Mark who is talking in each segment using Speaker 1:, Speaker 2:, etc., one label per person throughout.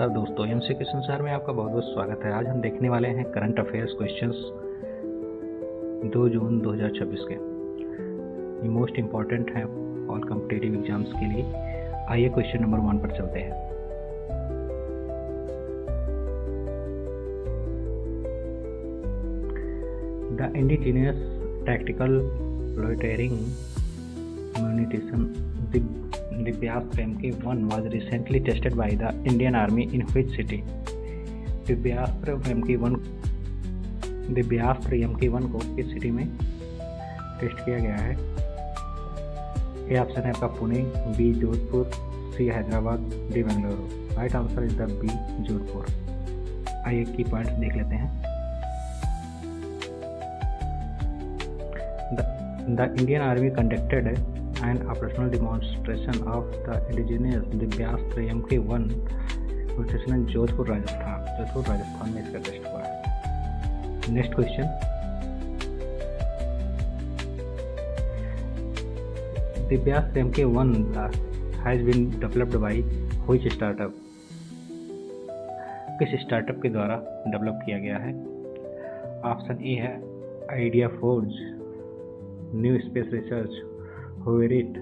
Speaker 1: नमस्कार दोस्तों, एमसीक्यू संसार में आपका बहुत बहुत स्वागत है। आज हम देखने वाले हैं करंट अफेयर्स क्वेश्चंस 2 जून 2026 के। ये मोस्ट इम्पॉर्टेंट हैं ऑल कॉम्पिटिटिव एग्जाम्स के लिए। आइए क्वेश्चन नंबर 1 पर चलते हैं। The indigenous tactical loitering munition Divyastra MK1 was recently tested by the Indian Army in which city? Divyastra MK1 को किस सिटी में टेस्ट किया गया है? ए ऑप्शन है आपका Pune, B Jodhpur, C Hyderabad, D Bengaluru. Right answer is the B Jodhpur. आइए की पॉइंट्स देख लेते हैं। The Indian Army conducted an operational demonstration of the indigenous Divyastra MK1 म्यूटेशन जोधपुर राजस्थान में इसका टेस्ट हुआ है। Next question, Divyastra MK1 has been developed by which startup? किस स्टार्टअप के द्वारा डेवलप किया गया है? ऑप्शन ए है idea forge, new space research, Hoverit,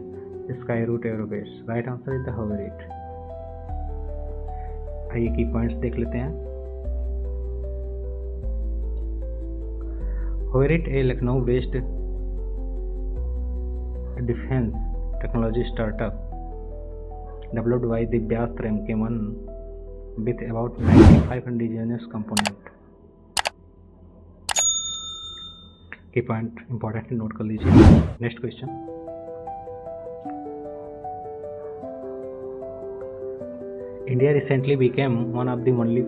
Speaker 1: Skyroot aerospace. Right answer is the Hoverit. आइए की पॉइंट्स देख लेते हैं। Hoverit a Lucknow based defence technology startup developed by Divyastra MK1 with about 95 indigenous component. की point important note कर लीजिए। Next question, India recently became one of the only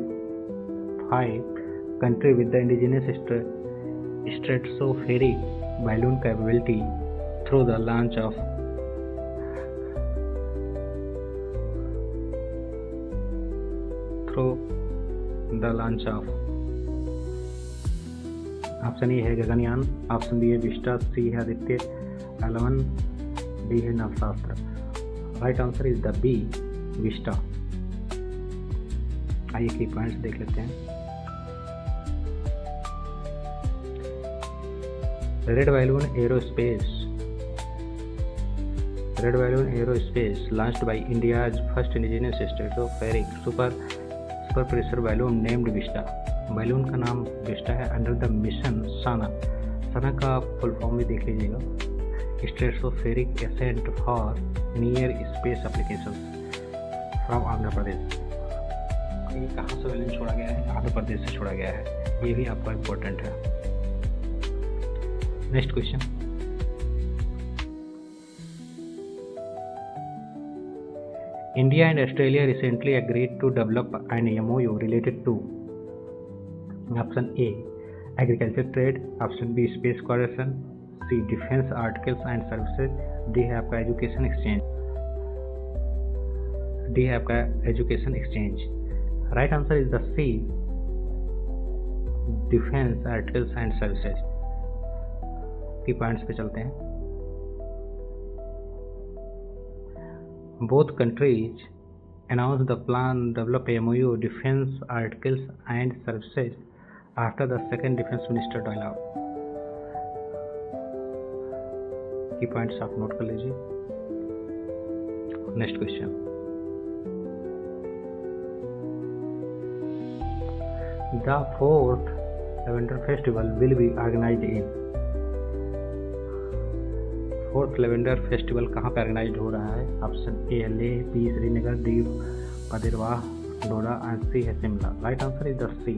Speaker 1: 5 countries with the indigenous stratospheric balloon capability through the launch of option A है Gaganyaan, option B है Vista, C है Aditya 11, D है Navshastra. Right answer is the B Vista. आइए key points देख लेते हैं। Red balloon aerospace launched by India's first indigenous stratospheric super pressure balloon named Vista. Balloon का नाम विस्टा है under the mission SANA. SANA का फुल फॉर्म भी देख लीजिएगा, stratospheric ascent for near space applications from Andhra प्रदेश। ये कहाँ से बैलून छोड़ा गया है? आंध्र प्रदेश से छोड़ा गया है। ये भी आपका इम्पोर्टेंट है। Next question, India and Australia recently agreed to develop an MOU related to option A agriculture trade, option B space coordination, C defence articles and services, D है आपका education exchange. Right answer is the C defence articles and services. Key points पे चलते हैं। Both countries announced the plan to develop MOU defense articles and services after the second defense minister dialogue। की points आप note कर लीजिए। Next question, The 4th Lavender Festival will be organized in। 4th Lavender Festival कहाँ पे organise हो रहा है? Option A LA, B Srinagar, D Bhadrawah Doda and C है Shimla. Right answer is the C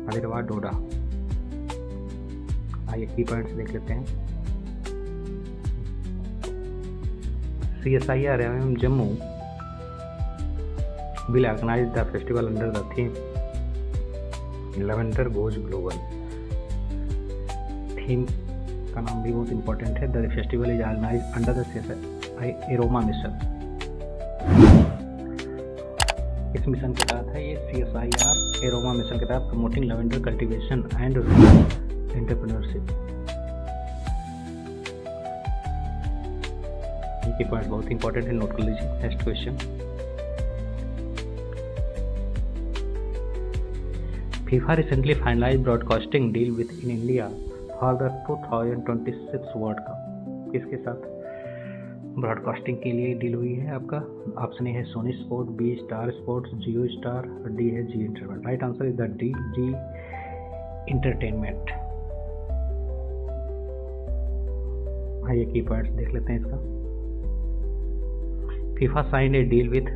Speaker 1: Bhadrawah Doda. आइए की पॉइंट्स देख लेते हैं। CSIR Jammu will organize the festival under the theme lavender goes global. Theme का नाम भी बहुत इंपॉर्टेंट है। The festival is organize under the aroma mission. इस मिशन के तहत है ये CSIR एरोमा मिशन के तहत promoting lavender cultivation and entrepreneurship. ये पॉइंट बहुत इंपॉर्टेंट है, नोट कर लीजिए। Next question, FIFA recently finalized broadcasting deal with in India for the 2026 world cup. किसके साथ ब्रॉडकास्टिंग के लिए डील हुई है आपका? ऑप्शन ए है Sony sport, B Star Sports, Jio star और डी है Zee entertainment. Right answer is the D, Zee entertainment. आइए की पॉइंट्स देख लेते हैं इसका। FIFA signed a deal with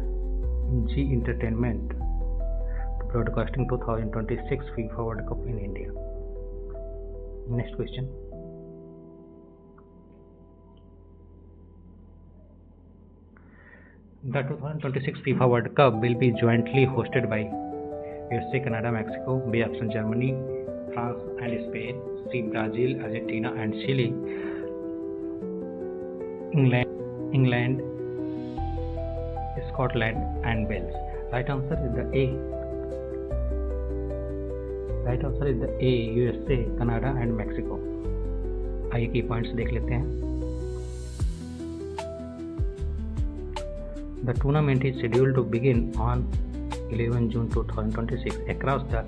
Speaker 1: Zee entertainment broadcasting 2026 FIFA World Cup in India. Next question. The 2026 FIFA World Cup will be jointly hosted by USA, Canada, Mexico, B option Germany, France and Spain, C Brazil, Argentina and Chile, England, Scotland and Wales. Right answer is the A. Right answer is the A, USA, Canada and Mexico. आइए key points देख लेते हैं। The tournament is scheduled to begin on 11 June 2026 across the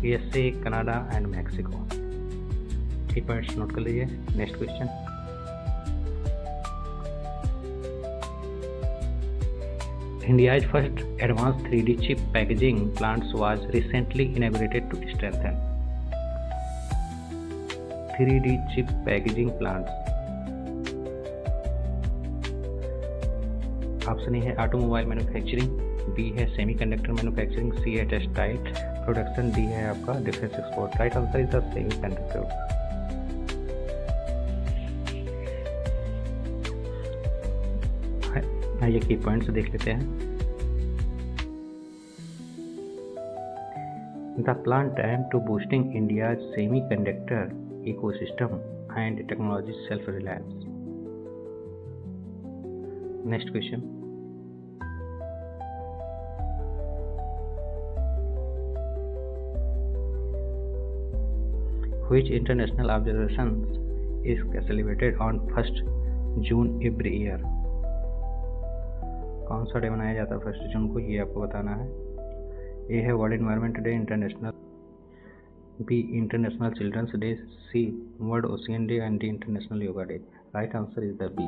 Speaker 1: USA, Canada and Mexico. Key points note कर लीजिए। Next question. India's first advanced 3D chip packaging plants was recently inaugurated to strengthen 3D chip packaging plants. Option A है automobile manufacturing, B है semiconductor manufacturing, C है textile production, D है आपका defence export. Right answer is the semiconductor. आइए key points देख लेते हैं। The plant aim to boosting India semiconductor ecosystem and technology self reliance. Next question. Which international observation is celebrated on 1 June every year. कौन सा day मनाया जाता है 1 जून को, ये आपको बताना है। ए है world environment day international, B international children's day, C world ocean day and D international yoga day. Right answer is the B,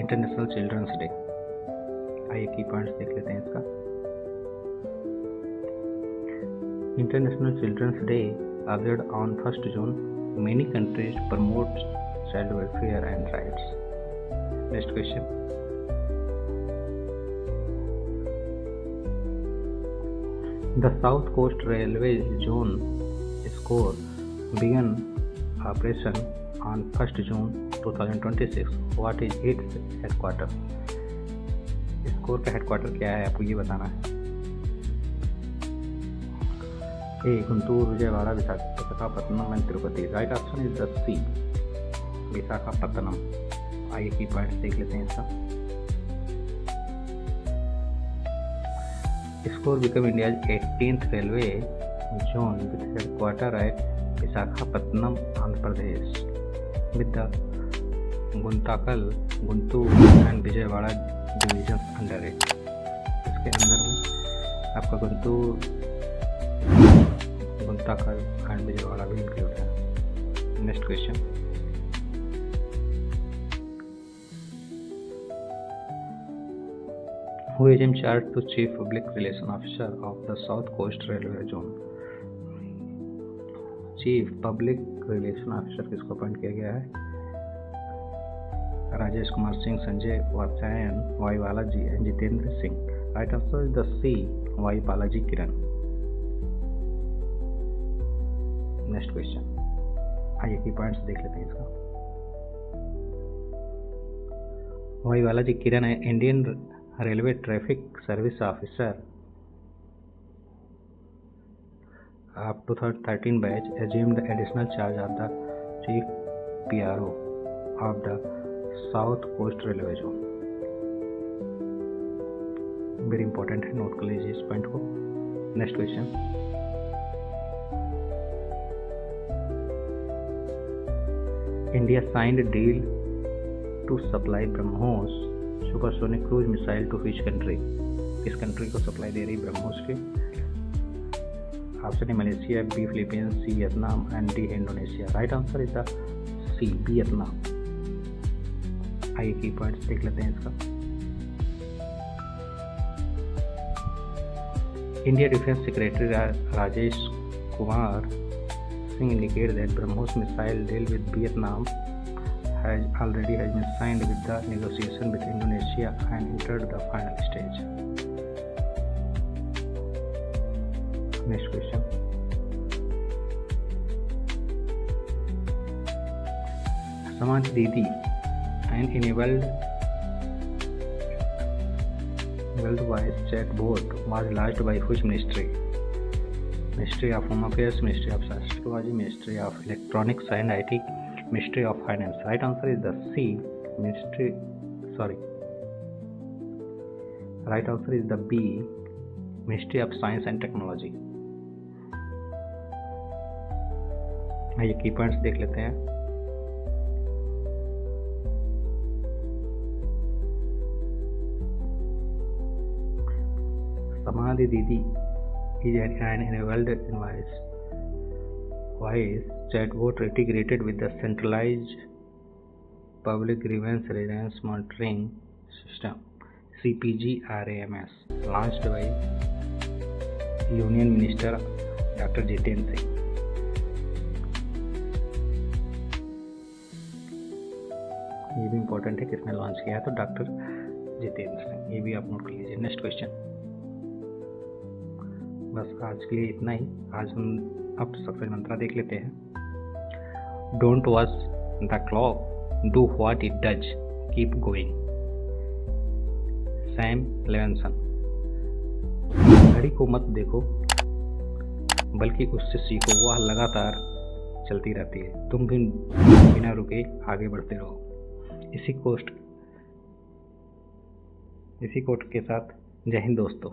Speaker 1: international children's day. आइए की पॉइंट्स देख लेते हैं इसका। International children's day observed on 1 June, many countries promote child welfare and rights. Next question. The South Coast Railway Zone SCORE began operation on 1 June 2026. What is its headquarter? SCORE का headquarter क्या है आपको ये बताना है। A Guntur, Vijayawada, Visakhapatnam and Tirupati. Right option is the C, Visakhapatnam. आइए key points देख लेते हैं इसका। SCORE became India's 18th railway zone with headquarter at Visakhapatnam, Andhra Pradesh, with the Guntakal, Guntur and Vijayawada divisions under it. इसके अंदर में आपका गुंटूर, गुंताकल एंड विजयवाड़ा भी इंक्लूड है। Next question. Who is in charge to Chief Public Relation Officer of the South Coast Railway Zone? Chief public relation officer किसको appoint किया गया है? Rajesh Kumar Singh, Sanjay Vatsyayan, Y Balaji and Jitendra Singh. Right answer is the C, Y Balaji Kiran. Next question. आइए key points देख लेते हैं इसका। Y Balaji किरण है Indian railway traffic service officer of 2013 batch assumed the additional charge of the chief PRO of the South Coast Railway Zone. Very important है, note कर लीजिए इस पॉइंट को। Next question. India signed deal to supply BrahMos supersonic cruise missile to which country? किस country को supply दे रही ब्रह्मोस की? Option A Malaysia, B Philippines, C Vietnam and D Indonesia. Right answer is the C Vietnam. आइए key points देख लेते हैं इसका। India defence secretary Rajesh Kumar Singh indicated that BrahMos missile deal with Vietnam has been signed with the negotiation with Indonesia and entered the final stage. Next question. Samant Didi, an enabled voice chat bot, was launched by which ministry? Ministry of Home Affairs, Ministry of Sociology, Ministry of Electronics and IT, Ministry of Finance. Right answer is the C. Right answer is the B. Ministry of Science and Technology. ये की points देख लेते हैं। समाधि दीदी is an enabled voice chatbot integrated with the centralized public grievance redress monitoring system CPG-RAMS, launched by Union Minister Dr. Jitendra Singh. ये भी important है, किसने लॉन्च किया है, तो डॉक्टर जितेंद्र सिंह। ये भी आप नोट कर लीजिए। Next question. बस आज के लिए इतना ही। आज हम अब सक्सेस मंत्रा देख लेते हैं। Don't watch the clock, do what it does, keep going. Sam Levinson. घड़ी को मत देखो बल्कि उससे सीखो, वह लगातार चलती रहती है, तुम भी बिना रुके आगे बढ़ते रहो। इसी कोट के साथ जय हिंद दोस्तों।